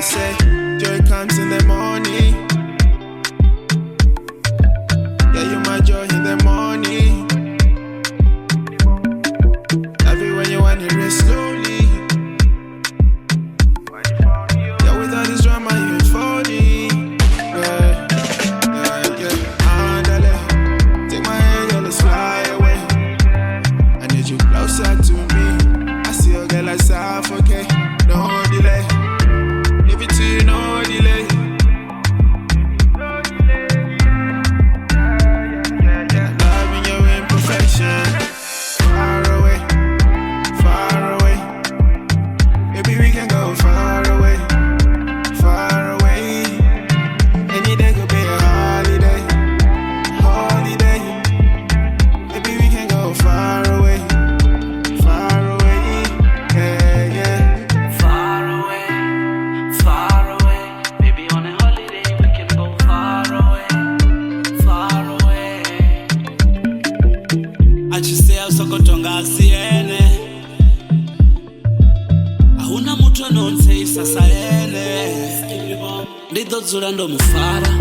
Say joy comes in the morning. Yeah, you my joy in the morning. Love it when you want it real slowly. Yeah, with all this drama you funny. Yeah, yeah, yeah. Andale, take my hand, girl, let's fly away. I need you closer to me. I see your girl, I suffocate. No delay. Give it to you, no delay. Loving your imperfection. Far away, far away. Maybe we can go far away, far away. Any day could be a holiday, holiday. Maybe we can go far away, far away. Yeah, yeah. Far away, far away. Maybe on a holiday we can go far away, far away. Atshi soko Tonga siene. Ahuna muthu ntseisa sayene. Skibidibom. Ndido dzula ndomu fara.